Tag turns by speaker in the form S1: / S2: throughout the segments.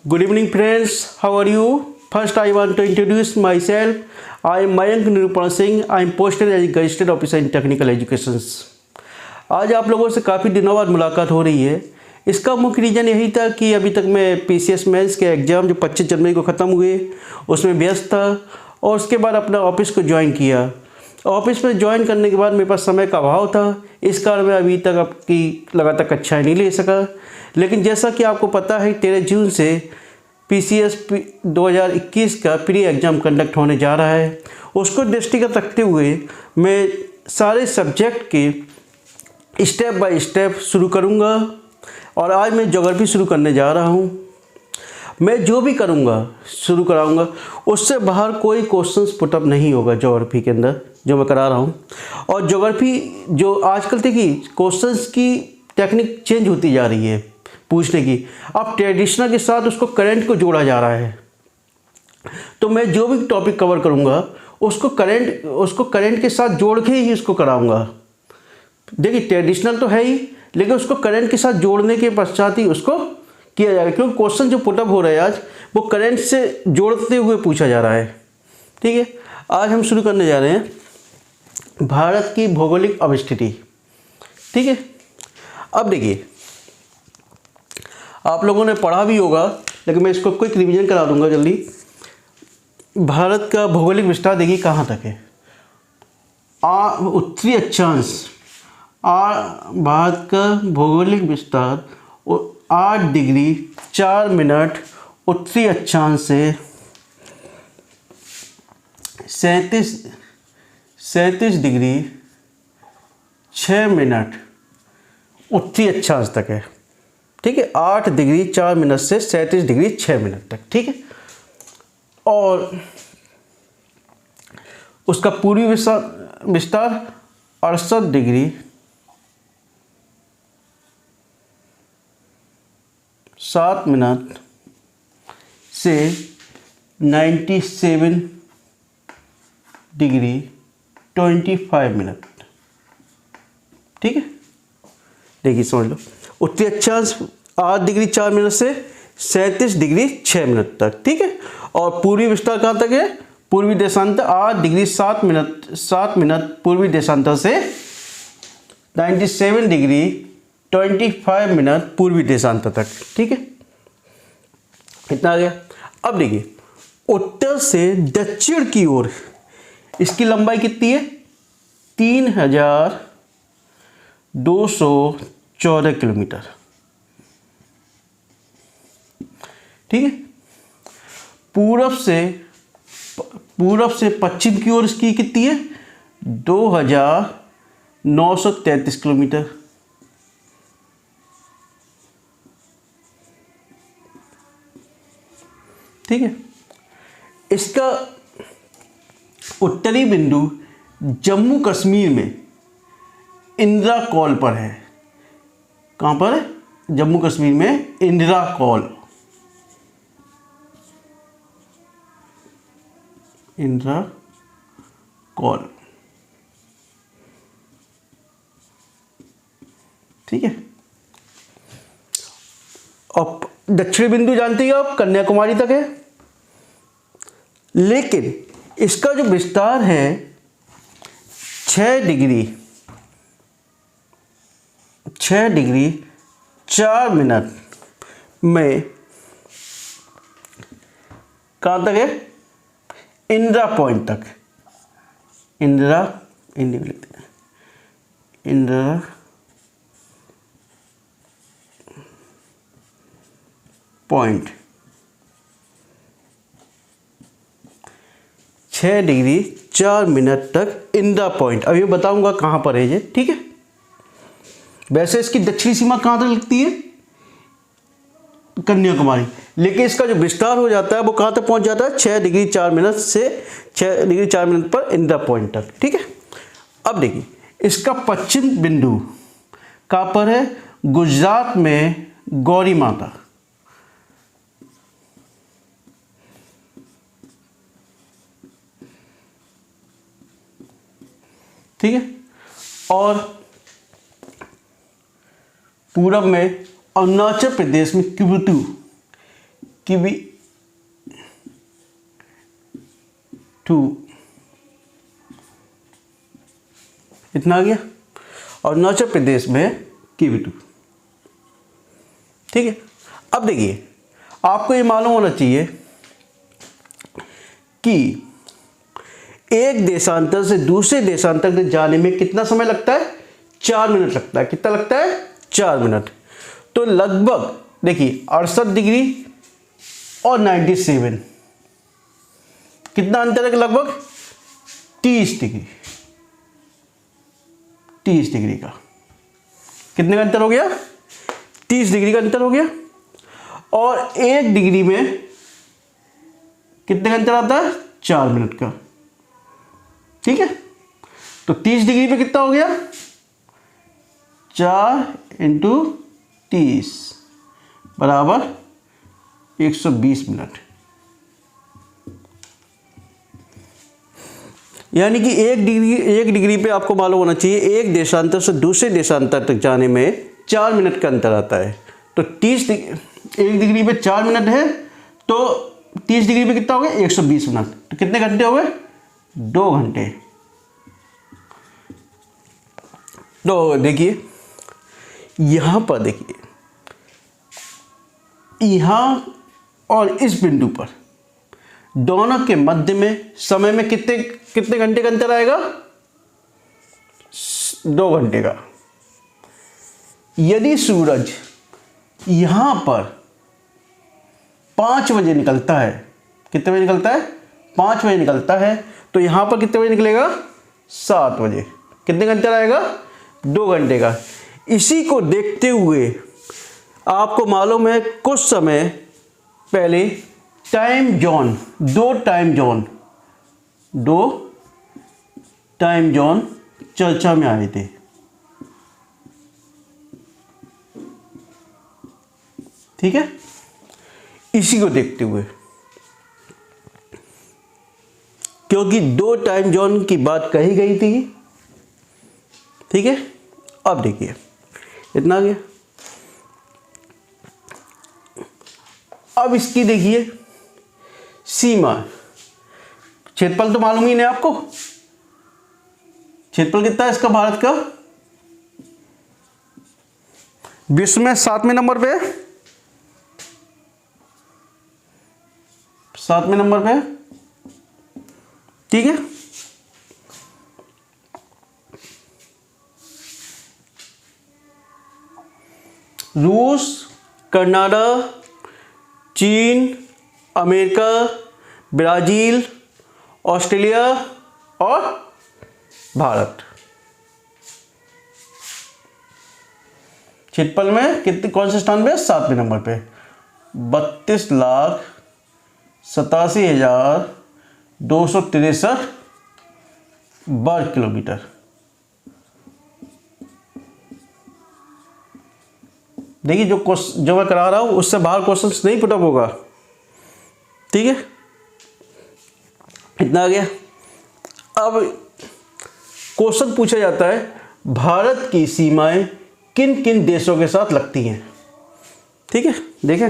S1: Good evening, friends. How are you? First, I want to introduce myself. I am Mayank Nirupan Singh. I am posted as a Gazetted Officer in Technical Education. आज आप लोगों से काफ़ी दिनों बाद मुलाकात हो रही है। इसका मुख्य रीज़न यही था कि अभी तक मैं PCS मेंस के एग्ज़ाम जो 25 जनवरी को ख़त्म हुए उसमें व्यस्त था और उसके बाद अपना ऑफिस को ज्वाइन किया। ऑफिस में ज्वाइन करने के बाद मेरे पास समय का अभाव था, इस कारण मैं अभी तक आपकी लगातार कक्षाएँ नहीं ले सका। लेकिन जैसा कि आपको पता है 13 जून से PCS 2021 का प्री एग्ज़ाम कंडक्ट होने जा रहा है। उसको दृष्टिगत रखते हुए मैं सारे सब्जेक्ट के स्टेप बाय स्टेप शुरू करूंगा और आज मैं ज्योग्राफी शुरू करने जा रहा हूं। मैं जो भी करूंगा शुरू कराऊंगा उससे बाहर कोई क्वेश्चंस पुटअप नहीं होगा ज्योग्राफी के अंदर जो मैं करा रहा हूं। और ज्योग्राफी जो आजकल देखिए क्वेश्चंस की टेक्निक चेंज होती जा रही है पूछने की। अब ट्रेडिशनल के साथ उसको करंट को जोड़ा जा रहा है, तो मैं जो भी टॉपिक कवर करूंगा उसको करंट के साथ जोड़ के ही उसको कराऊंगा। देखिए ट्रेडिशनल तो है ही, लेकिन उसको करंट के साथ जोड़ने के पश्चात ही उसको किया जाएगा, क्योंकि क्वेश्चन जो पुटअप हो रहा है आज वो करंट से जोड़ते हुए पूछा जा रहा है। ठीक है, आज हम शुरू करने जा रहे हैं भारत की भौगोलिक अवस्थिति। ठीक है, अब देखिए आप लोगों ने पढ़ा भी होगा, लेकिन मैं इसको क्विक रिवीजन करा दूंगा जल्दी। भारत का भौगोलिक विस्तार देखिए कहाँ तक है। उत्तरी अक्षांश भारत का भौगोलिक विस्तार 8 डिग्री 4 मिनट उत्तरी अक्षांश से 37 डिग्री 6 मिनट उत्तरी अक्षांश तक है। ठीक है, 8 डिग्री 4 मिनट से 37 डिग्री 6 मिनट तक। ठीक है, और उसका पूर्वी विस्तार 68 डिग्री 7 मिनट से 97 डिग्री 25 मिनट। ठीक है, देखिए समझ लो, उत्तरी अक्षांश 8 डिग्री 4 मिनट से 37 डिग्री 6 मिनट तक। ठीक है, और पूर्वी विस्तार कहाँ तक है? पूर्वी देशांतर 8 डिग्री 7 मिनट पूर्वी देशांतर से 97 डिग्री 25 मिनट पूर्वी देशांतर तक। ठीक है, इतना आ गया। अब देखिए उत्तर से दक्षिण की ओर इसकी लंबाई कितनी है? 3214 किलोमीटर। ठीक है, पूरब से पश्चिम की ओर इसकी कितनी है? 2933 किलोमीटर। ठीक है, इसका उत्तरी बिंदु जम्मू कश्मीर में इंदिरा कॉल पर है। कहाँ पर है? जम्मू कश्मीर में इंदिरा कॉल। ठीक है, और दक्षिण बिंदु जानते हैं आप कन्याकुमारी तक है। लेकिन इसका जो विस्तार है 6 डिग्री 4 मिनट में कहाँ तक है? इंदिरा पॉइंट तक। इंदिरा पॉइंट 6 डिग्री 4 मिनट तक इंदिरा पॉइंट। अब ये बताऊंगा कहाँ पर है ये। ठीक है, वैसे इसकी दक्षिणी सीमा कहाँ तक लगती है? कन्याकुमारी, लेकिन इसका जो विस्तार हो जाता है वो कहाँ तक पहुँच जाता है? 6 डिग्री 4 मिनट से 6 डिग्री 4 मिनट पर इंदिरा पॉइंट तक। ठीक है, अब देखिए इसका पश्चिम बिंदु कहाँ पर है? गुजरात में गौरी माता। ठीक है, और पूरब में अरुणाचल प्रदेश में किबुतु किवी 2 इतना आ गया, और अरुणाचल प्रदेश में किवी 2। ठीक है, अब देखिए आपको ये मालूम होना चाहिए कि एक देशांतर से दूसरे देशांतर तक जाने में कितना समय लगता है, 4 मिनट लगता है। कितना लगता है, 4 मिनट। तो लगभग देखिए 68 डिग्री और 97, कितना अंतर है, लगभग 30 डिग्री, 30 डिग्री का। कितने का अंतर हो गया, 30 डिग्री का अंतर हो गया। और 1 डिग्री में कितने का अंतर आता है, 4 मिनट का। ठीक है, तो 30 डिग्री पे कितना हो गया, 4 × 30 बराबर 120 मिनट। यानी कि 1 डिग्री पे आपको मालूम होना चाहिए एक देशांतर से दूसरे देशांतर तक जाने में 4 मिनट का अंतर आता है। तो 1 डिग्री पे 4 मिनट है, तो 30 डिग्री पे कितना हो गया, 120 मिनट। तो कितने घंटे हो गए, 2 घंटे। तो देखिए यहां पर, देखिए यहां और इस बिंदु पर दोनों के मध्य में समय में कितने घंटे का अंतर आएगा, 2 घंटे का। यदि सूरज यहां पर 5 बजे निकलता है, कितने बजे निकलता है, 5 बजे निकलता है, तो यहां पर कितने बजे निकलेगा, 7 बजे। कितने घंटे आएगा, 2 घंटे का। इसी को देखते हुए आपको मालूम है कुछ समय पहले टाइम जोन, 2 टाइम जोन चर्चा में आए थे। ठीक है, इसी को देखते हुए, क्योंकि 2 टाइम जोन की बात कही गई थी। ठीक है, अब देखिए इतना आ गया। अब इसकी देखिए सीमा, क्षेत्रफल तो मालूम ही नहीं आपको, क्षेत्रफल कितना है इसका भारत का, विश्व में 7वें नंबर पे, 7वें नंबर पे। ठीक है, रूस, कनाडा, चीन, अमेरिका, ब्राजील, ऑस्ट्रेलिया और भारत। क्षेत्रफल में कितने, कौन से स्थान पे, 7वें नंबर पे, 32,87,263 वर्ग किलोमीटर। देखिए जो मैं करा रहा हूं उससे बाहर क्वेश्चंस नहीं पुटअप होगा। ठीक है, इतना आ गया। अब क्वेश्चन पूछा जाता है भारत की सीमाएं किन किन देशों के साथ लगती हैं। ठीक है, देखें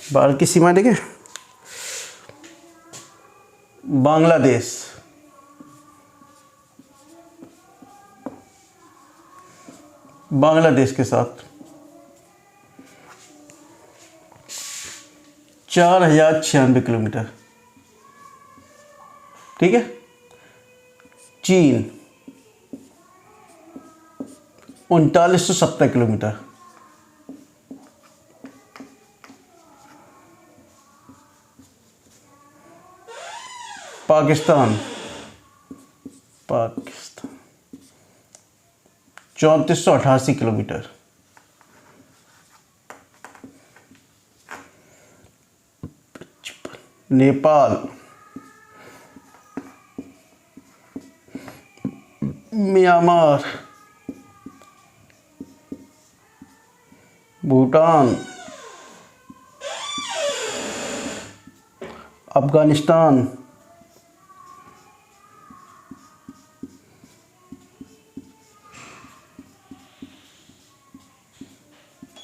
S1: भारत की सीमा, देखें बांग्लादेश, बांग्लादेश के साथ 4096 किलोमीटर। ठीक है, चीन 3970 kilometre. Pakistan 3488 kilometre. Nepal Myanmar, Bhutan Afghanistan,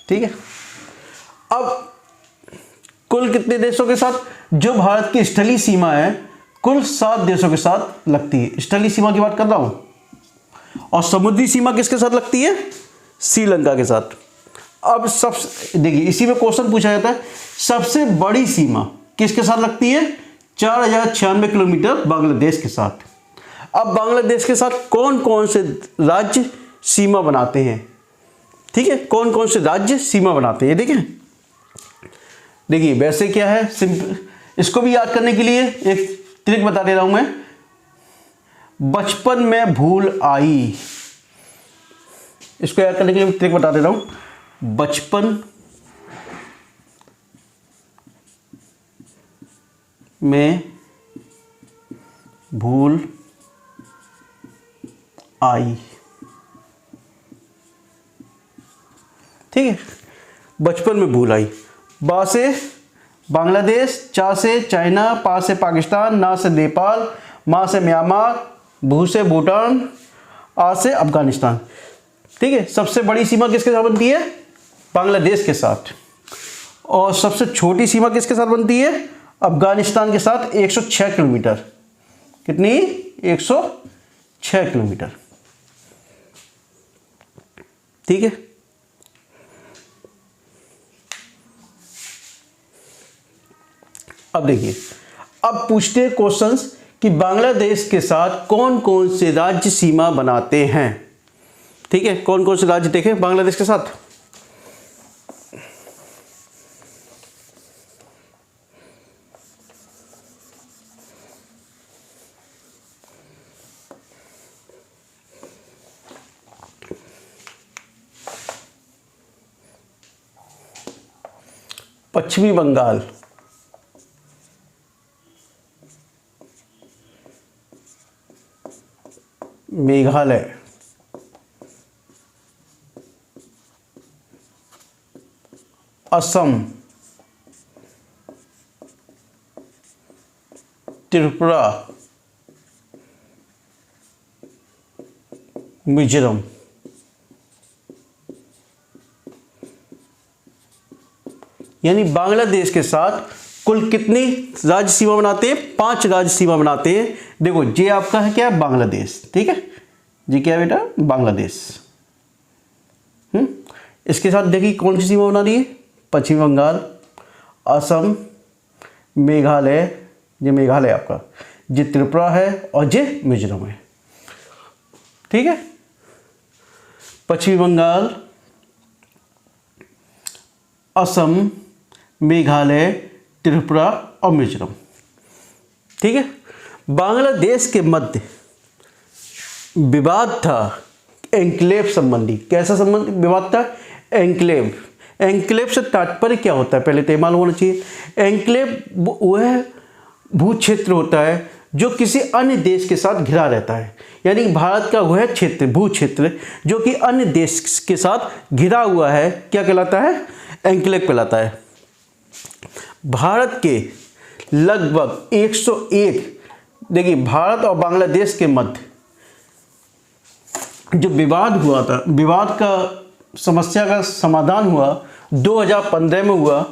S1: ठीक है। अब कुल कितने देशों के साथ, जो भारत की स्थलीय सीमा है कुल 7 देशों के साथ लगती है। स्थलीय सीमा की बात कर रहा हूं। और समुद्री सीमा किसके साथ लगती है? श्रीलंका के साथ। अब सबसे देखिए, इसी में क्वेश्चन पूछा जाता है, सबसे बड़ी सीमा किसके साथ लगती है? 4096 किलोमीटर बांग्लादेश के साथ। अब बांग्लादेश के साथ कौन कौन से राज्य सीमा बनाते हैं, ठीक है, कौन कौन से राज्य सीमा बनाते हैं देखिए वैसे क्या है, सिंपल, इसको भी याद करने के लिए एक ट्रिक बता दे रहा हूं मैं। बचपन में भूल आई, इसको याद करने के लिए ट्रिक बता दे रहा हूं। बचपन में भूल आई, ठीक है, बचपन में भूल आई। बा से बांग्लादेश, चा से चाइना, पा से पाकिस्तान, ना से नेपाल, मा से म्यांमार, भू से भूटान, आ से अफगानिस्तान, ठीक है। सबसे बड़ी सीमा किसके साथ बनती है? बांग्लादेश के साथ। और सबसे छोटी सीमा किसके साथ बनती है? अफगानिस्तान के साथ 106 किलोमीटर। कितनी? 106 किलोमीटर, ठीक है। अब देखिए, अब पूछते हैं क्वेश्चंस कि बांग्लादेश के साथ कौन कौन से राज्य सीमा बनाते हैं, ठीक है। कौन कौन से राज्य देखें बांग्लादेश के साथ। पश्चिमी बंगाल, मेघालय, असम, त्रिपुरा, मिजोरम, यानी बांग्लादेश के साथ कुल कितनी राज्य सीमा बनाते हैं? 5 राज्य सीमा बनाते हैं। देखो ये आपका है क्या? बांग्लादेश, ठीक है। जी क्या है बेटा? बांग्लादेश। इसके साथ देखिए कौन सी सीमा बना रही है? पश्चिम बंगाल, असम, मेघालय, ये मेघालय आपका, ये त्रिपुरा है और ये मिजोरम है, ठीक है। पश्चिम बंगाल, असम, मेघालय, त्रिपुरा और मिजोरम, ठीक है। बांग्लादेश के मध्य विवाद था एन्क्लेव संबंधी। कैसा संबंध विवाद था? एन्क्लेव। एन्क्लेव से तात्पर्य क्या होता है पहले तो मालूम होना चाहिए। एन्क्लेव वह भू क्षेत्र होता है जो किसी अन्य देश के साथ घिरा रहता है, यानी भारत का वह क्षेत्र, भू क्षेत्र जो कि अन्य देश के साथ घिरा हुआ है, क्या कहलाता है? एन्क्लेव कहलाता है। भारत के लगभग 101, देखिए भारत और बांग्लादेश के मध्य जो विवाद हुआ था, विवाद का समस्या का समाधान हुआ 2015 में हुआ।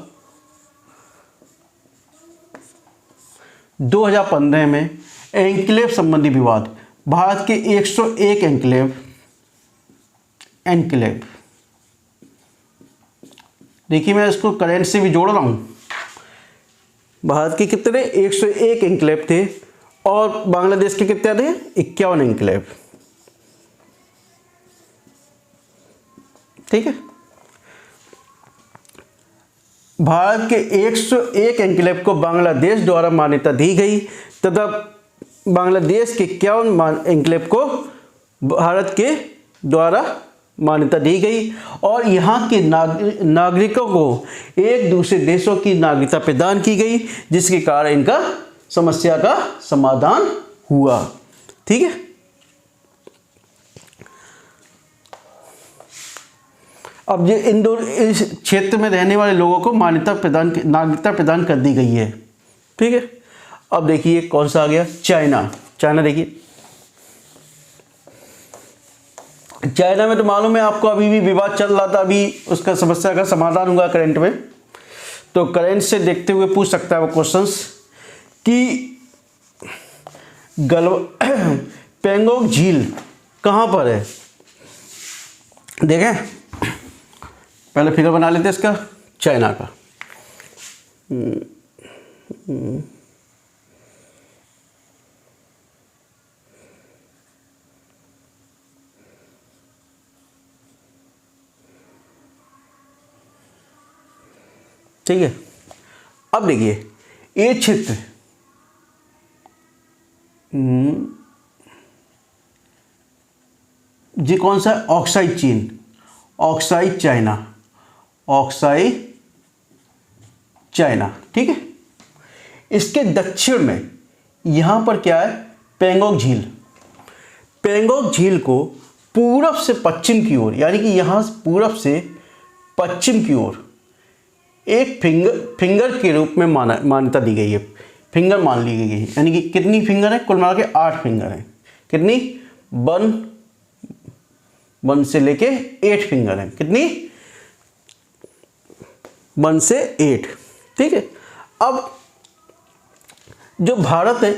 S1: 2015 में एन्क्लेव संबंधी विवाद, भारत के 101 एन्क्लेव, देखिए मैं इसको करेंट से भी जोड़ रहा हूँ। भारत के कितने? 101 एन्क्लेव थे और बांग्लादेश के कितने थे? 51 एन्क्लेव, ठीक है। भारत के 101 एन्क्लेव को बांग्लादेश द्वारा मान्यता दी गई तथा बांग्लादेश के 51 एन्क्लेव को भारत के द्वारा मान्यता दी गई और यहाँ के नागरिकों को एक दूसरे देशों की नागरिकता प्रदान की गई, जिसके कारण इनका समस्या का समाधान हुआ, ठीक है। अब ये इस क्षेत्र में रहने वाले लोगों को नागरिकता प्रदान कर दी गई है, ठीक है। अब देखिए कौन सा आ गया, चाइना। चाइना देखिए, चाइना में तो मालूम है आपको अभी भी विवाद चल रहा था, अभी उसका समस्या का समाधान हुआ करंट में। तो करंट से देखते हुए पूछ सकता है वो क्वेश्चंस कि पेंगोंग झील कहाँ पर है। देखें, पहले फिगर बना लेते हैं इसका, चाइना का। ठीक है, अब देखिए ये क्षेत्र ये कौन सा है, ऑक्साइड चीन, ऑक्साइड चाइना, ऑक्साइड चाइना। ठीक है, इसके दक्षिण में यहां पर क्या है, पेंगोंग झील। पेंगोंग झील को पूरब से पश्चिम की ओर, यानी कि यहां पूरब से पश्चिम की ओर एक फिंगर के रूप में मान्यता दी गई है, फिंगर मान ली गई है। यानी कि कितनी फिंगर है, कुल मिला के 8 फिंगर है। कितनी, 1 से लेके 8 फिंगर है। कितनी, 1 से 8। ठीक है, अब जो भारत है,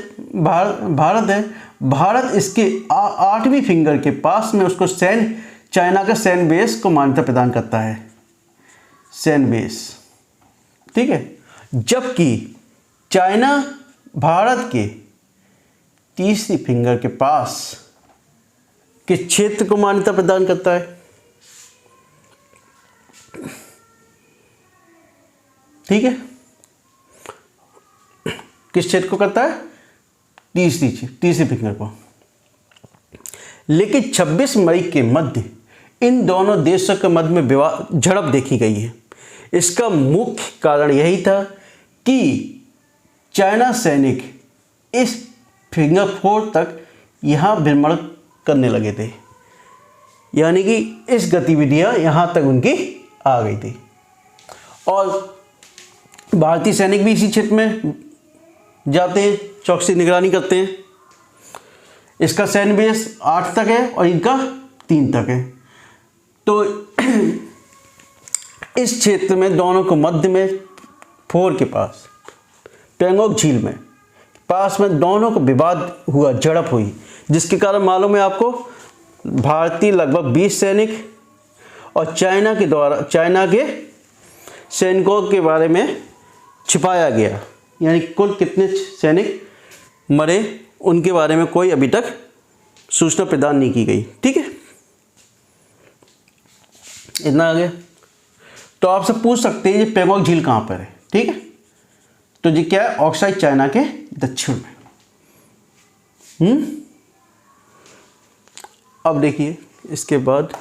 S1: भारत इसके 8वीं फिंगर के पास में उसको चाइना का सैन बेस को मान्यता प्रदान करता है, सैन बेस। ठीक है, जबकि चाइना भारत के 30वीं फिंगर के पास के क्षेत्र को मान्यता प्रदान करता है। ठीक है, किस क्षेत्र को करता है, 30वीं फिंगर को। लेकिन 26 मई के मध्य इन दोनों देशों के मध्य में झड़प देखी गई है। इसका मुख्य कारण यही था कि चाइना सैनिक इस फिंगर 4 तक यहाँ भ्रमण करने लगे थे, यानी कि इस गतिविधियाँ यहाँ तक उनकी आ गई थी। और भारतीय सैनिक भी इसी क्षेत्र में जाते हैं, चौकसी निगरानी करते हैं। इसका सैन्य बेस 8 तक है और इनका 3 तक है। तो इस क्षेत्र में दोनों को मध्य में 4 के पास, पेंगोंग झील में पास में दोनों को विवाद हुआ, झड़प हुई, जिसके कारण मालूम है आपको भारतीय लगभग 20 सैनिक और चाइना के सैनिकों के बारे में छिपाया गया। यानी कुल कितने सैनिक मरे उनके बारे में कोई अभी तक सूचना प्रदान नहीं की गई। ठीक है, इतना आ गया। तो आपसे पूछ सकते हैं ये पेंगोंग झील कहाँ पर है। ठीक है, तो ये क्या है, ऑक्साइड चाइना के दक्षिण में। अब देखिए इसके बाद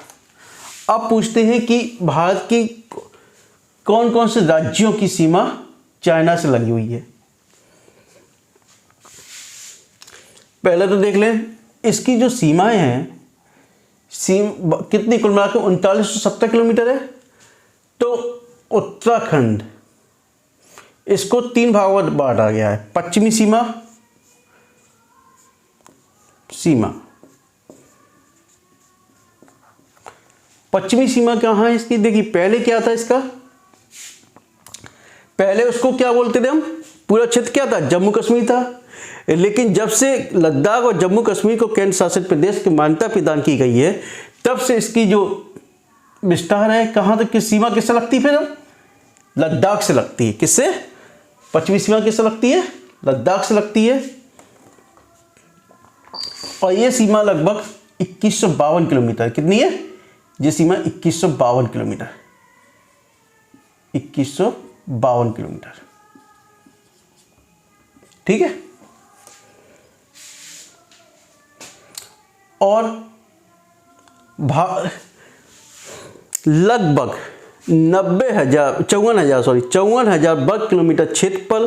S1: अब पूछते हैं कि भारत की कौन कौन से राज्यों की सीमा चाइना से लगी हुई है। पहले तो देख लें इसकी जो सीमाएं हैं, कितनी कुल मिलाकर 3970 किलोमीटर है। तो उत्तराखंड इसको 3 भागों में बांटा गया है। पश्चिमी सीमा पश्चिमी सीमा कहाँ है इसकी, देखिए पहले क्या था इसका, पहले उसको क्या बोलते थे हम, पूरा क्षेत्र क्या था, जम्मू कश्मीर था। लेकिन जब से लद्दाख और जम्मू कश्मीर को केंद्र शासित प्रदेश की मान्यता प्रदान की गई है, तब से इसकी जो विस्तार है, कहाँ तक की सीमा किससे लगती है, फिर लद्दाख से लगती है। किससे, पश्चिमी सीमा किससे लगती है, लद्दाख से लगती है। और ये सीमा लगभग 2152 किलोमीटर, कितनी है ये सीमा, 2152 किलोमीटर, 2152 किलोमीटर। ठीक है, और लगभग 54,000 वर्ग किलोमीटर क्षेत्रफल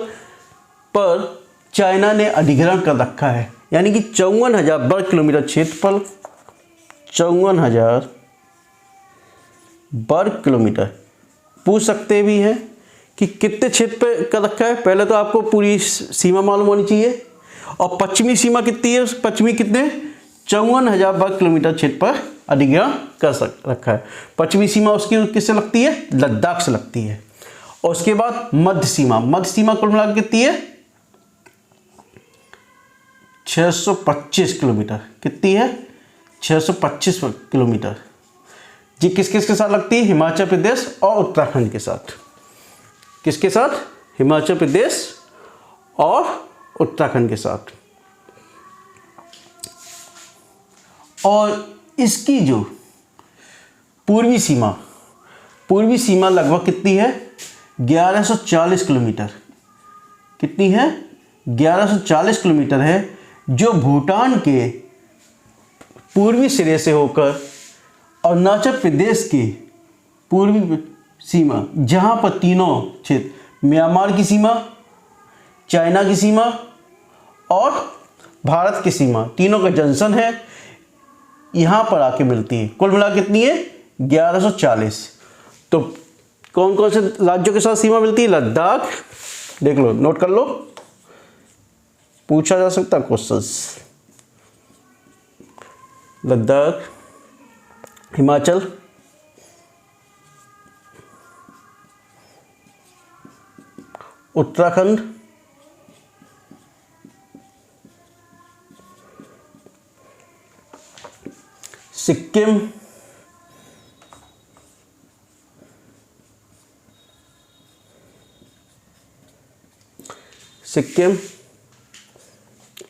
S1: पर चाइना ने अधिग्रहण कर रखा है। यानी कि 54,000 वर्ग किलोमीटर क्षेत्रफल, 54,000 वर्ग किलोमीटर। पूछ सकते भी हैं कि कितने क्षेत्र पे कर रखा है। पहले तो आपको पूरी सीमा मालूम होनी चाहिए। और पश्चिमी सीमा कितनी है, पश्चिमी कितने 54,000 वर्ग किलोमीटर क्षेत्र पर अधिग्रहण कर रखा है। पश्चिमी सीमा उसकी किससे लगती है, लद्दाख से लगती है। और उसके बाद मध्य सीमा, मध्य सीमा कुल मिलाकर कितनी है 625 किलोमीटर। कितनी है 625 किलोमीटर। जी किस किस के साथ लगती है, हिमाचल प्रदेश और उत्तराखंड के साथ। किसके साथ, हिमाचल प्रदेश और उत्तराखंड के साथ। और इसकी जो पूर्वी सीमा लगभग कितनी है 1140 किलोमीटर। कितनी है 1140 किलोमीटर है, जो भूटान के पूर्वी सिरे से होकर अरुणाचल प्रदेश की पूर्वी सीमा, जहाँ पर तीनों क्षेत्र म्यांमार की सीमा, चाइना की सीमा और भारत की सीमा, तीनों का जंक्शन है, यहाँ पर आके मिलती है। कुल मिला कितनी है 1140। तो कौन कौन से राज्यों के साथ सीमा मिलती है, लद्दाख, देख लो नोट कर लो, पूछा जा सकता क्वेश्चंस। लद्दाख, हिमाचल, उत्तराखंड, सिक्किम,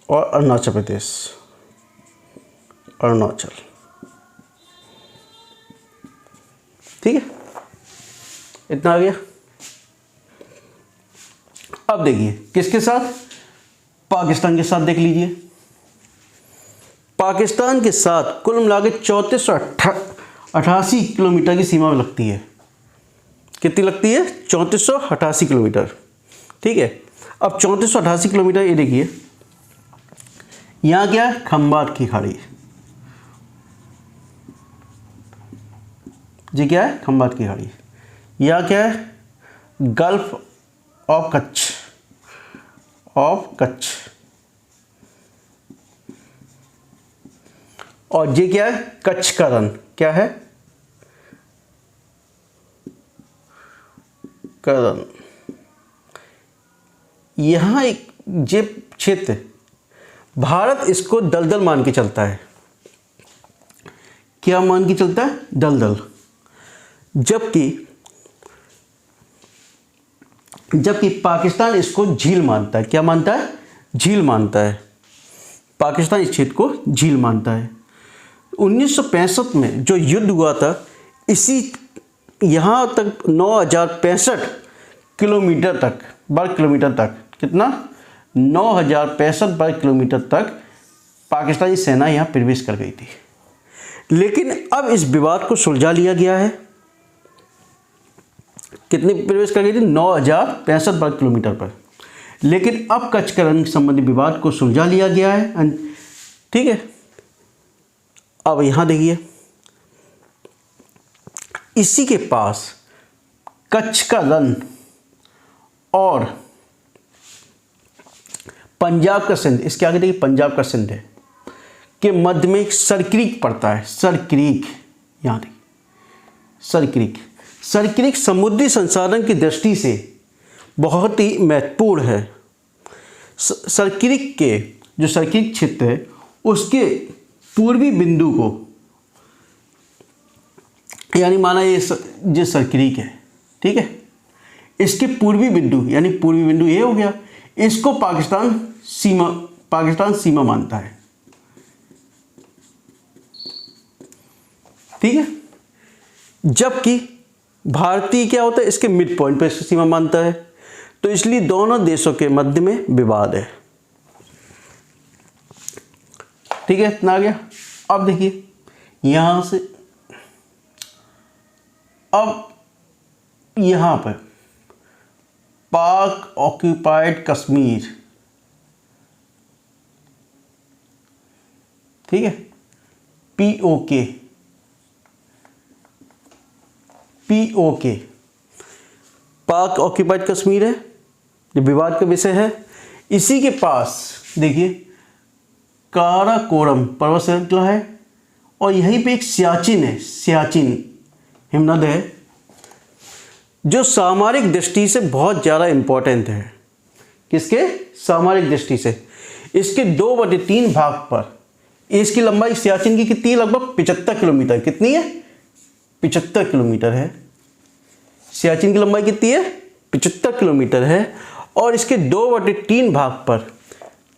S1: और अरुणाचल प्रदेश, अरुणाचल। ठीक है, इतना आ गया। अब देखिए किसके साथ, पाकिस्तान के साथ देख लीजिए। पाकिस्तान के साथ कुल मिला के 3488 किलोमीटर की सीमा में लगती है। कितनी लगती है 3488 किलोमीटर। ठीक है, अब 3488 किलोमीटर, ये देखिए यहाँ क्या है, खंबात की खाड़ी जी, क्या है खंबात की खाड़ी। यहाँ क्या है, गल्फ ऑफ कच्छ। और ये क्या है, कच्छ का रण। क्या है, करण। यहाँ एक ये क्षेत्र, भारत इसको दलदल मान के चलता है। क्या मान के चलता है, दलदल। जबकि पाकिस्तान इसको झील मानता है। क्या मानता है, झील मानता है। पाकिस्तान इस क्षेत्र को झील मानता है। 1965 में जो युद्ध हुआ था, इसी यहाँ तक 9065 किलोमीटर तक, वर्ग किलोमीटर तक, कितना 9065 वर्ग किलोमीटर तक पाकिस्तानी सेना यहाँ प्रवेश कर गई थी। लेकिन अब इस विवाद को सुलझा लिया गया है। कितनी प्रवेश कर गई थी, 9065 वर्ग किलोमीटर पर। लेकिन अब कच्छ का रण संबंधी विवाद को सुलझा लिया गया है। ठीक है, अब यहाँ देखिए, इसी के पास कच्छ का रण और पंजाब का सिंध, इसके आगे देखिए पंजाब का सिंध है, के मध्य में एक सर क्रीक पड़ता है। सर क्रीक, यहाँ देखिए सर क्रीक। सर क्रीक समुद्री संसाधन की दृष्टि से बहुत ही महत्वपूर्ण है। सर क्रीक के जो सर क्रीक क्षेत्र है, उसके पूर्वी बिंदु को, यानी माना ये सर क्रीक है, ठीक है, इसके पूर्वी बिंदु, यानी पूर्वी बिंदु ये हो गया, इसको पाकिस्तान सीमा मानता है। ठीक है, जबकि भारतीय क्या होता है, इसके मिड पॉइंट पर इसकी सीमा मानता है। तो इसलिए दोनों देशों के मध्य में विवाद है। ठीक है, इतना आ गया। अब देखिए यहां से, अब यहां पर पाक ऑक्यूपाइड कश्मीर, ठीक है, पीओके, पाक ऑक्यूपाइड कश्मीर है, जो विवाद का विषय है। इसी के पास देखिए काराकोरम पर्वत श्रृंखला है, और यहीं पे एक सियाचिन है, सियाचिन हिमनद है, जो सामरिक दृष्टि से बहुत ज़्यादा इम्पोर्टेंट है। किसके? सामरिक दृष्टि से। इसके 2/3 भाग पर इसकी लंबाई सियाचिन की कितनी है? लगभग 75 किलोमीटर। कितनी है? 75 किलोमीटर है। सियाचिन की लंबाई कितनी है? 75 किलोमीटर है। और इसके 2/3 भाग पर,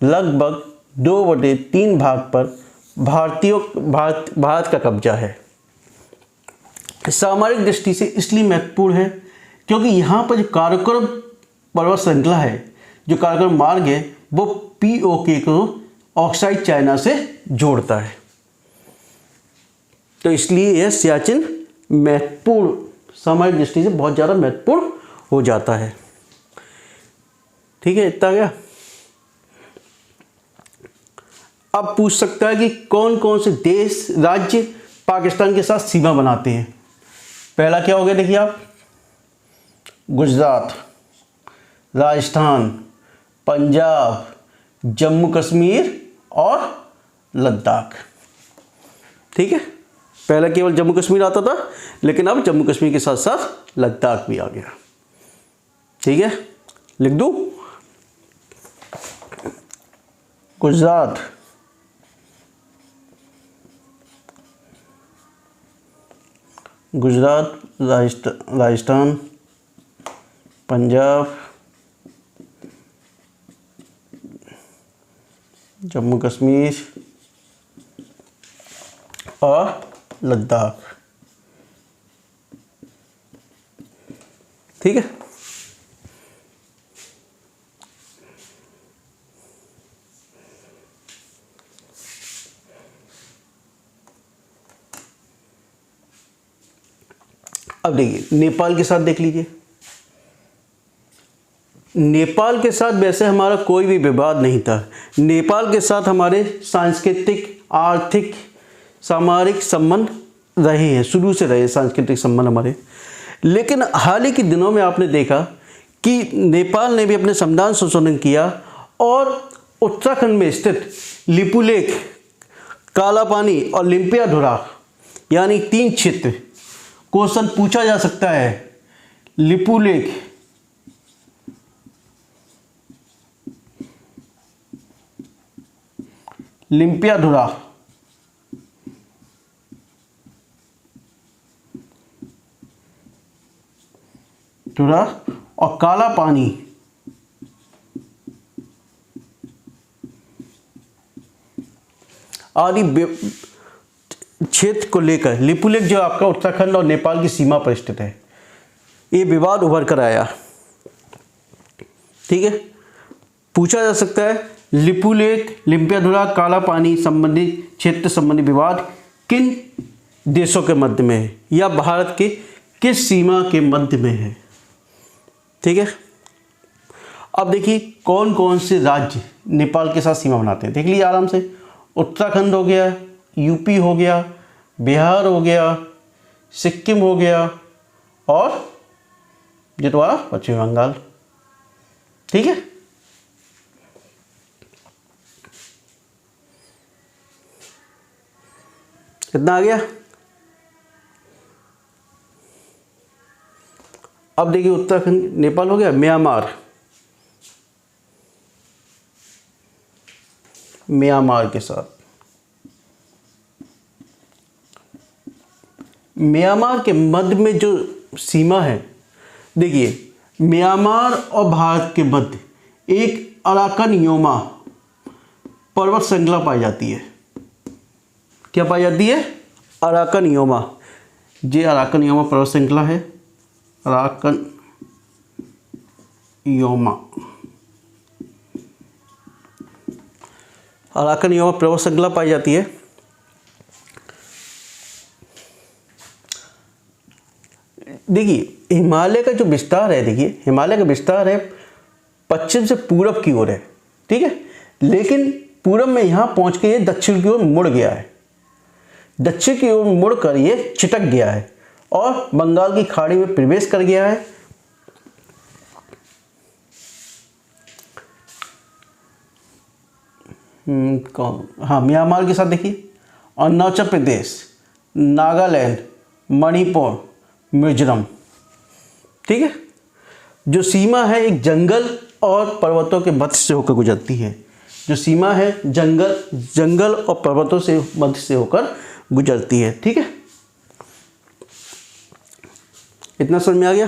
S1: लगभग 2/3 भाग पर भारत का कब्जा है। सामरिक दृष्टि से इसलिए महत्वपूर्ण है क्योंकि यहाँ पर जो काराकोरम पर्वत श्रृंखला है, जो काराकोरम मार्ग है, वो POK को ऑक्साइड चाइना से जोड़ता है। तो इसलिए यह सियाचिन महत्वपूर्ण, सामरिक दृष्टि से बहुत ज़्यादा महत्वपूर्ण हो जाता है। ठीक है, इतना गया। अब पूछ सकता है कि कौन कौन से देश, राज्य पाकिस्तान के साथ सीमा बनाते हैं। पहला क्या हो गया? देखिए आप, गुजरात, राजस्थान, पंजाब, जम्मू कश्मीर और लद्दाख। ठीक है, पहले केवल जम्मू कश्मीर आता था, लेकिन अब जम्मू कश्मीर के साथ साथ लद्दाख भी आ गया। ठीक है, लिख दूं? गुजरात, राजस्थान, पंजाब, जम्मू कश्मीर और लद्दाख। ठीक है, अब देखिए नेपाल के साथ देख लीजिए। नेपाल के साथ वैसे हमारा कोई भी विवाद नहीं था। नेपाल के साथ हमारे सांस्कृतिक, आर्थिक, सामरिक संबंध रहे हैं, शुरू से रहे सांस्कृतिक संबंध हमारे। लेकिन हाल ही के दिनों में आपने देखा कि नेपाल ने भी अपने संविधान संशोधन किया और उत्तराखंड में स्थित लिपुलेख, कालापानी और लिम्पियाधुरा यानी 3 क्षेत्र, क्वेश्चन पूछा जा सकता है। लिपुलेख, लिम्पियाधुरा और काला पानी आदि क्षेत्र को लेकर, लिपुलेख जो आपका उत्तराखंड और नेपाल की सीमा पर स्थित है, ये विवाद उभर कर आया। ठीक है, पूछा जा सकता है लिपुलेख, लिम्पियाधुरा, काला पानी संबंधी क्षेत्र संबंधी विवाद किन देशों के मध्य में है या भारत के किस सीमा के मध्य में है। ठीक है, अब देखिए कौन कौन से राज्य नेपाल के साथ सीमा बनाते हैं। देख लीजिए आराम से। उत्तराखंड हो गया, यूपी हो गया, बिहार हो गया, सिक्किम हो गया और ये तुम्हारा पश्चिम बंगाल। ठीक है, कितना आ गया? अब देखिए उत्तराखंड, नेपाल हो गया, म्यांमार, म्यांमार के साथ, म्यांमार के मध्य में जो सीमा है, देखिए म्यांमार और भारत के मध्य एक अराकन योमा पर्वत श्रृंखला पाई जाती है। क्या पाई जाती है? Arakan Yoma. ये अराकन योमा पर्वत श्रृंखला है, अराकन योमा, अराकन योमा पर्वत श्रृंखला पाई जाती है। देखिए हिमालय का जो विस्तार है, देखिए हिमालय का विस्तार है पश्चिम से पूरब की ओर है। ठीक है, लेकिन पूरब में यहाँ पहुँच के ये दक्षिण की ओर मुड़ गया है, दक्षिण की ओर मुड़कर ये छिटक गया है और बंगाल की खाड़ी में प्रवेश कर गया है कौन, हाँ म्यांमार के साथ देखिए, अरुणाचल प्रदेश, नागालैंड, मणिपुर, मिजोरम। ठीक है, जो सीमा है एक जंगल और पर्वतों के मध्य से होकर गुजरती है। जो सीमा है जंगल और पर्वतों से मध्य से होकर गुजरती है। ठीक है, इतना समझ में आ गया।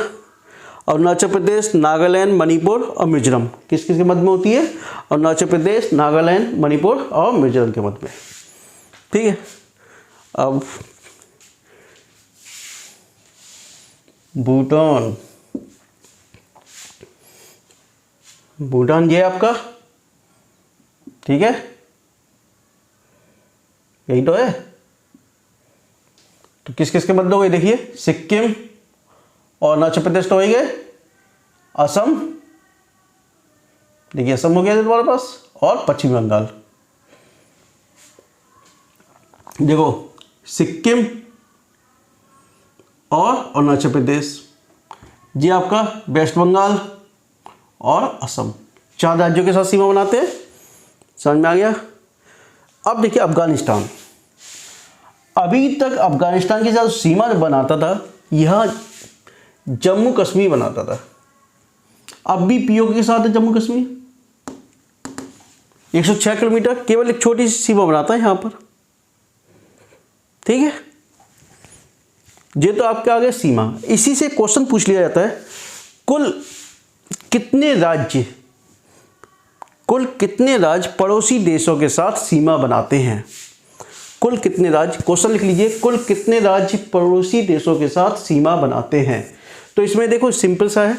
S1: अरुणाचल प्रदेश, नागालैंड, मणिपुर और मिजोरम किस किस के मध्य में होती है? अरुणाचल प्रदेश, नागालैंड, मणिपुर और मिजोरम के मध्य में। ठीक है, अब भूटान, भूटान ये आपका, ठीक है, यही तो है। तो किस किस के मध्य हो गए? देखिए सिक्किम और अरुणाचल प्रदेश तो हो ही गए, असम, देखिए असम हो गया तुम्हारे पास, और पश्चिम बंगाल। देखो सिक्किम और अरुणाचल प्रदेश, ये आपका वेस्ट बंगाल और असम, 4 राज्यों के साथ सीमा बनाते हैं। समझ में आ गया। अब देखिए अफगानिस्तान, अभी तक अफगानिस्तान के साथ सीमा बनाता था यह जम्मू कश्मीर बनाता था। अब भी पीओके के साथ है जम्मू कश्मीर, 106 किलोमीटर, केवल एक छोटी सी सीमा बनाता है यहाँ पर। ठीक है, ये तो आपके आगे सीमा। इसी से क्वेश्चन पूछ लिया जाता है, कुल कितने राज्य पड़ोसी देशों के साथ सीमा बनाते हैं? कुल कितने राज्य, क्वेश्चन लिख लीजिए, कुल कितने राज्य पड़ोसी देशों के साथ सीमा बनाते हैं? तो इसमें देखो सिंपल सा है,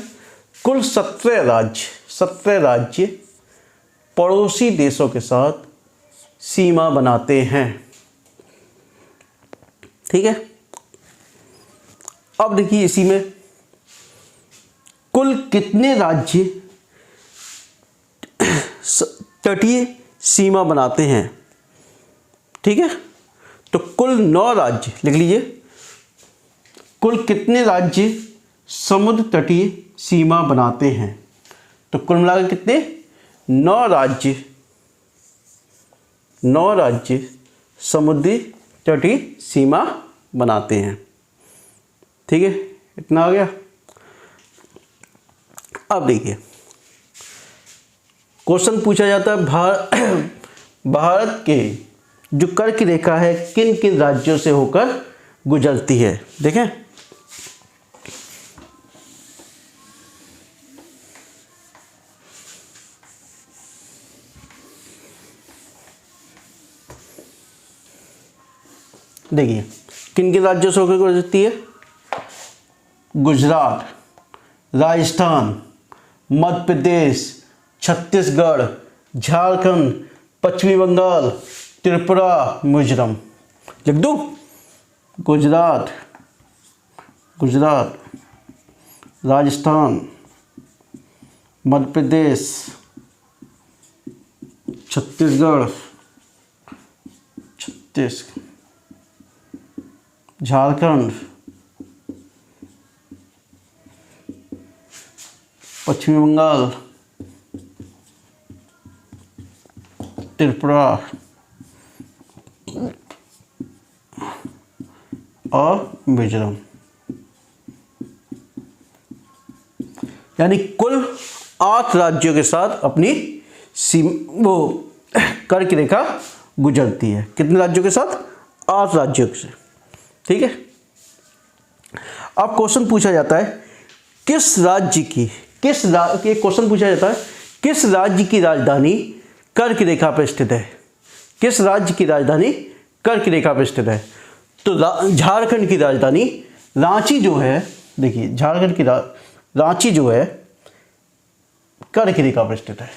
S1: कुल 17 राज्य पड़ोसी देशों के साथ सीमा बनाते हैं। ठीक है, अब देखिए इसी में कुल कितने राज्य तटीय सीमा बनाते हैं? ठीक है, तो कुल 9 राज्य लिख लीजिए, कुल कितने राज्य समुद्र तटीय सीमा बनाते हैं? तो कुल मिलाकर कितने? 9 राज्य समुद्री तटीय सीमा बनाते हैं। ठीक है, इतना आ गया। अब देखिए क्वेश्चन पूछा जाता है, भारत के जो कर्क रेखा है किन किन राज्यों से होकर गुजरती है? देखें, देखिए किन किन राज्यों से होकर गुजरती है? गुजरात, राजस्थान, मध्य प्रदेश, छत्तीसगढ़, झारखंड, पश्चिमी बंगाल, त्रिपुरा, मिजोरम। लिख दूं? गुजरात, राजस्थान, मध्य प्रदेश, छत्तीसगढ़, झारखंड, पश्चिमी बंगाल, त्रिपुरा और मिजोरम। यानी कुल 8 राज्यों के साथ अपनी कर्क रेखा गुजरती है। कितने राज्यों के साथ? 8 राज्यों से। ठीक है, अब क्वेश्चन पूछा जाता है किस राज्य की राजधानी कर्क रेखा पर स्थित है? किस राज्य की राजधानी कर्क रेखा पर स्थित है? तो झारखंड की राजधानी रांची जो है, देखिए झारखंड की रांची जो है कर्क रेखा पर स्थित है,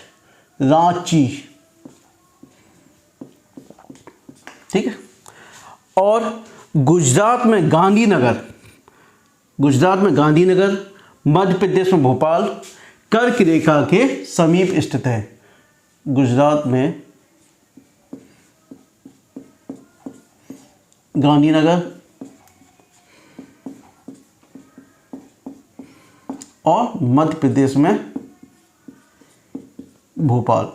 S1: रांची। ठीक है, और गुजरात में गांधीनगर, मध्य प्रदेश में भोपाल कर्क रेखा के समीप स्थित है। गुजरात में गांधीनगर और मध्य प्रदेश में भोपाल।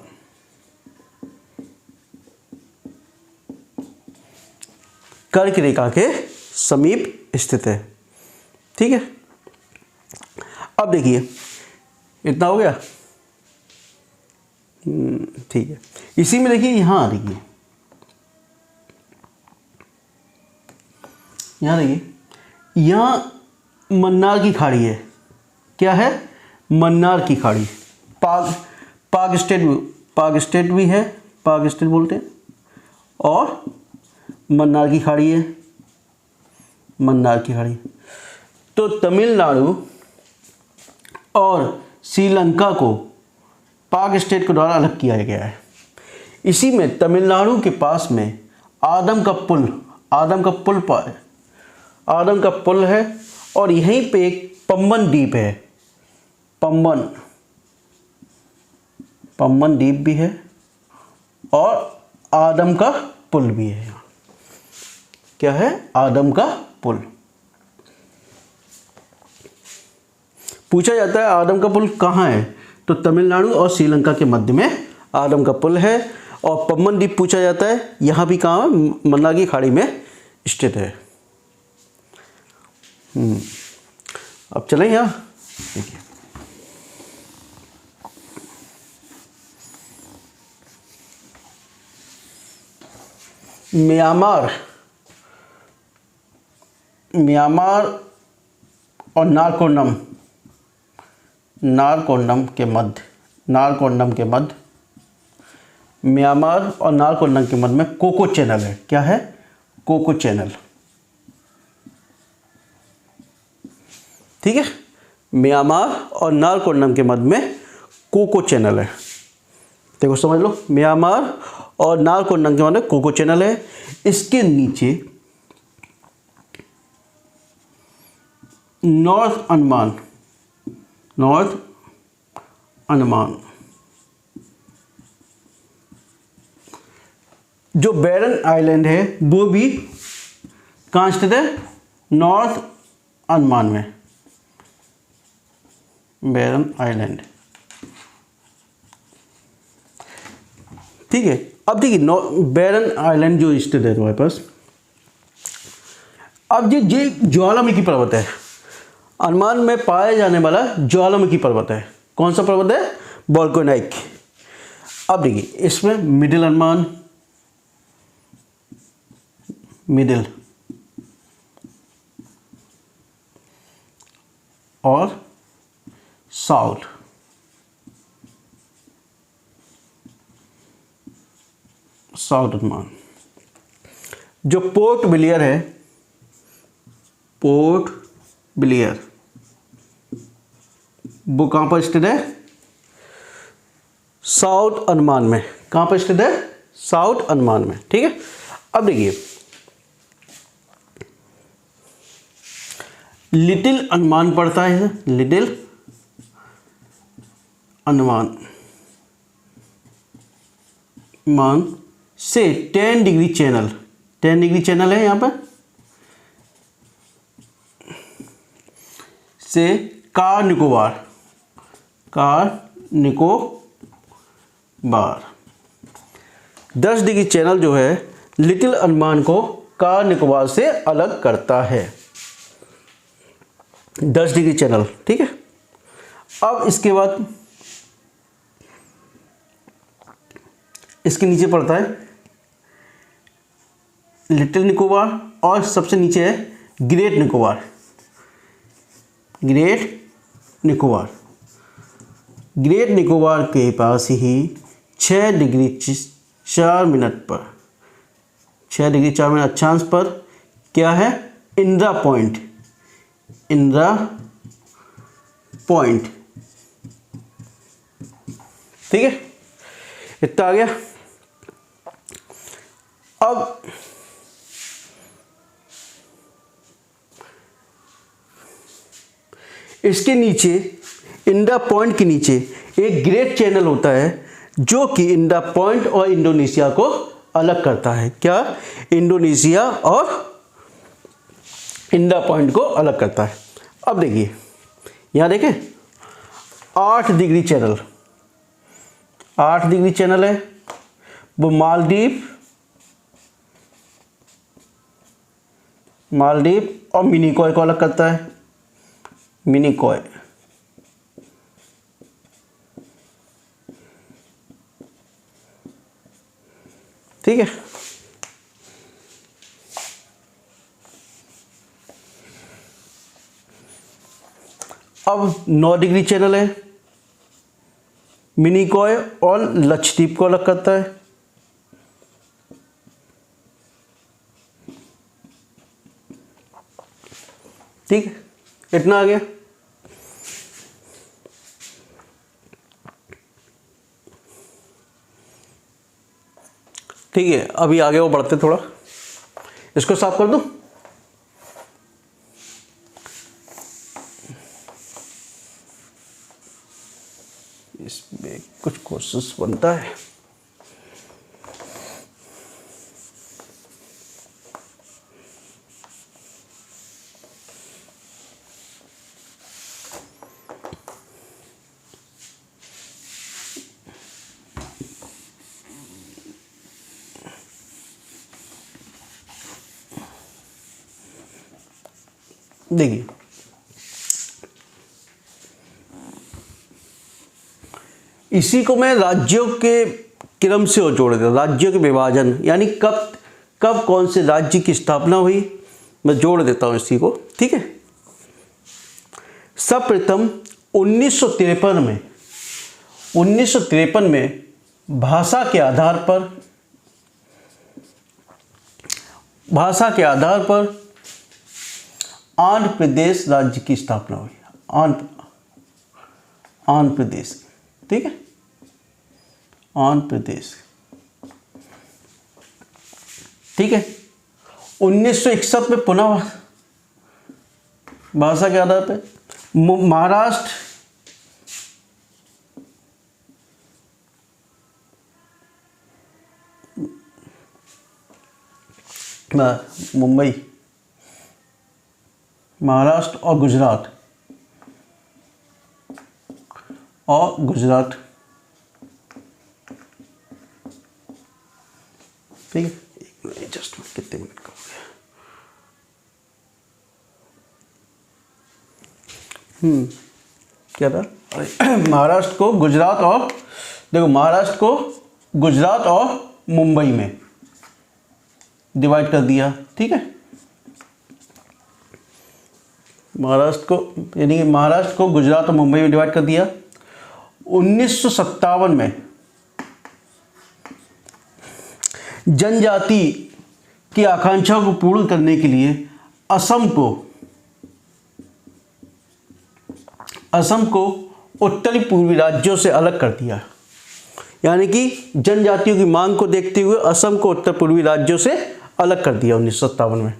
S1: कर्क रेखा के समीप स्थित है। ठीक है, अब देखिए इतना हो गया। ठीक है, इसी में देखिए यहाँ देखिए, यहाँ देखिए, यहाँ मन्नार की खाड़ी है। क्या है? मन्नार की खाड़ी। पाक स्टेट भी है, पाक स्टेट बोलते हैं, और मन्नार की खाड़ी है, मन्नार की खाड़ी। तो तमिलनाडु और श्रीलंका को पाक स्टेट के द्वारा अलग किया गया है। इसी में तमिलनाडु के पास में आदम का पुल है, और यहीं पे एक पम्बन द्वीप है, पम्बन द्वीप भी है, और आदम का पुल भी है। क्या है? आदम का पुल। पूछा जाता है आदम का पुल कहाँ है, तो तमिलनाडु और श्रीलंका के मध्य में आदम का पुल है। और पम्बन द्वीप पूछा जाता है, यहाँ भी कहाँ है? मन्नार की खाड़ी में स्थित है। अब चलें यहाँ, देखिए म्यांमार और नारकोंडम के मध्य, म्यांमार और नारकोंडम के मध्य में कोको चैनल है। क्या है? Coco channel. ठीक है, म्यांमार और नारकोंडम के मध्य में कोको चैनल है। देखो समझ लो, म्यांमार और नारकोंडम के मध्य में कोको चैनल है। इसके नीचे नॉर्थ अंडमान जो बैरन आइलैंड है वो भी कहाँ स्थित है? नॉर्थ अंडमान में, बैरन आइलैंड। ठीक है, अब देखिए बैरन आइलैंड जो स्थित है तुम्हारे पास। अब ये ज्वालामुखी पर्वत है, अंडमान में पाया जाने वाला ज्वालामुखी पर्वत है। कौन सा पर्वत है? वोल्केनिक। अब देखिए इसमें मिडिल अंडमान, मिडिल और साउथ, अंडमान। जो पोर्ट ब्लेयर है, पोर्ट ब्लेयर, वो कहां पर स्थित है? साउथ अंडमान में। कहां पर स्थित है? साउथ अंडमान में। ठीक है, अब देखिए लिटिल अंडमान पड़ता है, लिटिल अंडमान से 10 डिग्री चैनल, 10 डिग्री चैनल है यहाँ पर, से कार निकोबार 10 डिग्री चैनल जो है लिटिल अंडमान को कार निकोबार से अलग करता है। 10 डिग्री चैनल। ठीक है, अब इसके बाद इसके नीचे पड़ता है लिटिल निकोबार, और सबसे नीचे है ग्रेट निकोबार। ग्रेट निकोबार के पास ही 6 डिग्री 4 मिनट पर, 6 डिग्री 4 मिनट अक्षांश पर क्या है? इंदिरा पॉइंट। ठीक है, इतना आ गया। अब इसके नीचे, इंडिया पॉइंट के नीचे एक ग्रेट चैनल होता है जो कि इंडिया पॉइंट और इंडोनेशिया को अलग करता है। क्या? इंडोनेशिया और इंडिया पॉइंट को अलग करता है। अब देखिए यहाँ देखें 8 डिग्री चैनल, 8 डिग्री चैनल है, वो मालदीव मालदीव और मिनिकॉय को अलग करता है, मिनिकॉय। ठीक है। अब 9 डिग्री चैनल है, मिनिकॉय और लक्षद्वीप को अलग करता है। ठीक है, इतना आ गया। ठीक है, अभी आगे वो बढ़ते, थोड़ा इसको साफ कर दूं। इसमें कुछ क्वेश्चंस बनता है। देखिए, इसी को मैं राज्यों के क्रम से जोड़ देता, राज्यों के विभाजन, यानी कब कब कौन से राज्य की स्थापना हुई, मैं जोड़ देता हूं इसी को। ठीक है, सर्वप्रथम 1953 में भाषा के आधार पर आंध्र प्रदेश राज्य की स्थापना हुई। आंध्र प्रदेश, ठीक है, आंध्र प्रदेश। ठीक है, 1961 में पुनः भाषा के आधार पर महाराष्ट्र, मुंबई, महाराष्ट्र और गुजरात ठीक है। एडजस्टमेंट कितने मिनट का हो गया? क्या था? महाराष्ट्र को गुजरात और, देखो, महाराष्ट्र को गुजरात और मुंबई में डिवाइड कर दिया। ठीक है, महाराष्ट्र को, यानी कि महाराष्ट्र को गुजरात और मुंबई में डिवाइड कर दिया। 1957 में जनजाति की आकांक्षाओं को पूर्ण करने के लिए असम को उत्तरी पूर्वी राज्यों से अलग कर दिया। यानी कि जनजातियों की मांग को देखते हुए असम को उत्तर पूर्वी राज्यों से अलग कर दिया 1957 में।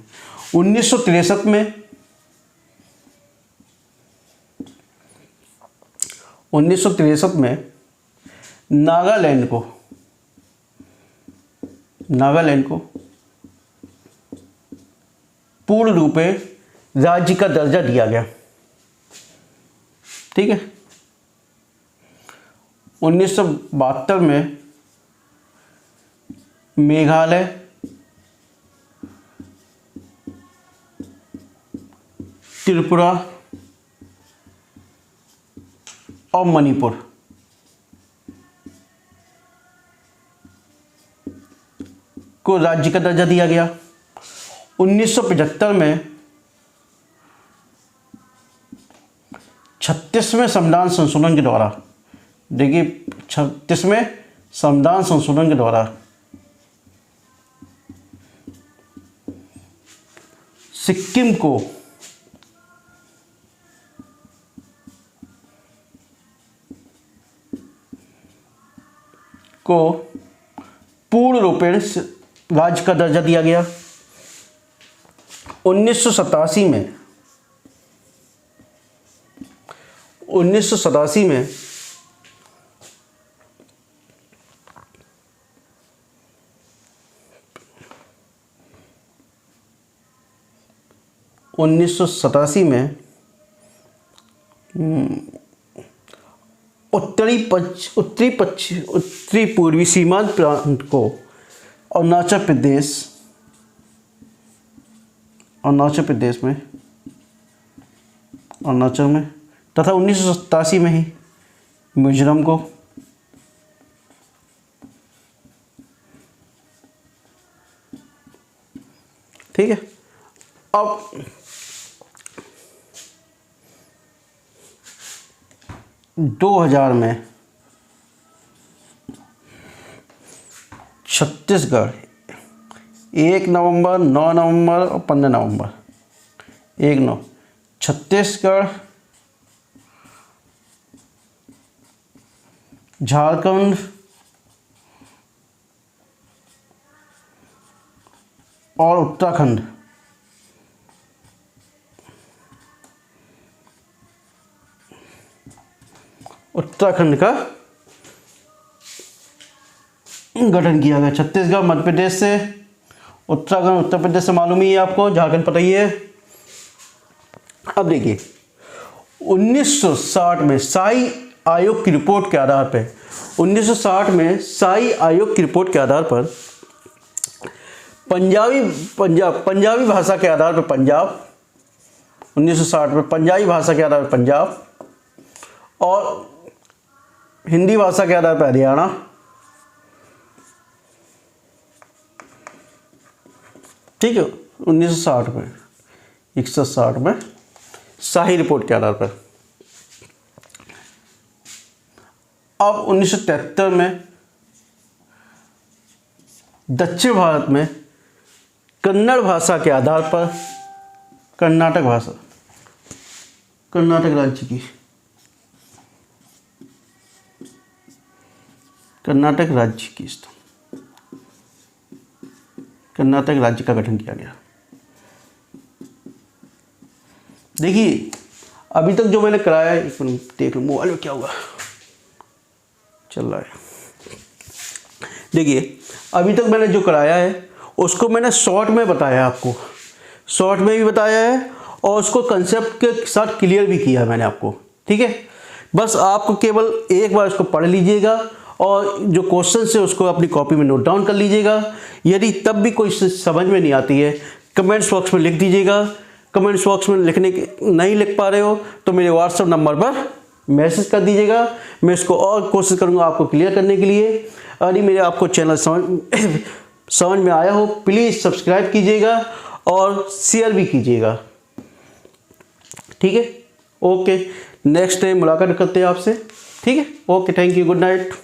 S1: 1963 में नागालैंड को पूर्ण रूप में राज्य का दर्जा दिया गया। ठीक है, 1972 में मेघालय, त्रिपुरा और मणिपुर को राज्य का दर्जा दिया गया। 1975 में 36वें संविधान संशोधन के द्वारा, देखिए 36वें संविधान संशोधन के द्वारा सिक्किम को पूर्ण रूपेण राज्य का दर्जा दिया गया। 1987 में 1987 में उत्तरी पूर्वी सीमांत प्रांत को अरुणाचल अरुणाचल प्रदेश में, अरुणाचल में तथा 1987 में ही मिजोरम को, ठीक है। अब 2000 में छत्तीसगढ़ 1 नवंबर, 9 नवंबर और 15 नवंबर, 1-9 छत्तीसगढ़, झारखंड, और उत्तराखंड का गठन किया गया। छत्तीसगढ़ मध्य प्रदेश से, उत्तराखंड उत्तर प्रदेश से मालूम ही है आपको, झारखंड पता ही है। अब देखिए 1960 में शाही आयोग की रिपोर्ट के आधार पर, 1960 में शाही आयोग की रिपोर्ट के आधार पर पंजाबी भाषा के आधार पर पंजाब, 1960 में पंजाबी भाषा के आधार पर पंजाब और हिंदी भाषा के आधार पर हरियाणा, ठीक है। 1960 में 160 में शाही रिपोर्ट के आधार पर। अब 1973 में दक्षिण भारत में कन्नड़ भाषा के आधार पर कर्नाटक भाषा, कर्नाटक राज्य की, कर्नाटक राज्य का गठन किया गया। देखिए अभी तक जो मैंने कराया है, एक मिनट देख लो मोबाइल में क्या होगा, चल रहा है। देखिए अभी तक मैंने जो कराया है उसको मैंने शॉर्ट में बताया, आपको शॉर्ट में भी बताया है और उसको कंसेप्ट के साथ क्लियर भी किया है मैंने आपको, ठीक है। बस आपको केवल एक बार उसको पढ़ लीजिएगा और जो क्वेश्चन है उसको अपनी कॉपी में नोट डाउन कर लीजिएगा। यदि तब भी कोई समझ में नहीं आती है कमेंट्स बॉक्स में लिख दीजिएगा। कमेंट्स बॉक्स में नहीं लिख पा रहे हो तो मेरे व्हाट्सएप नंबर पर मैसेज कर दीजिएगा, मैं इसको और कोशिश करूँगा आपको क्लियर करने के लिए। यदि मेरे आपको चैनल समझ में आया हो प्लीज़ सब्सक्राइब कीजिएगा और शेयर भी कीजिएगा, ठीक है। ओके, नेक्स्ट टाइम मुलाकात करते हैं आपसे, ठीक है। Okay, thank you, good night.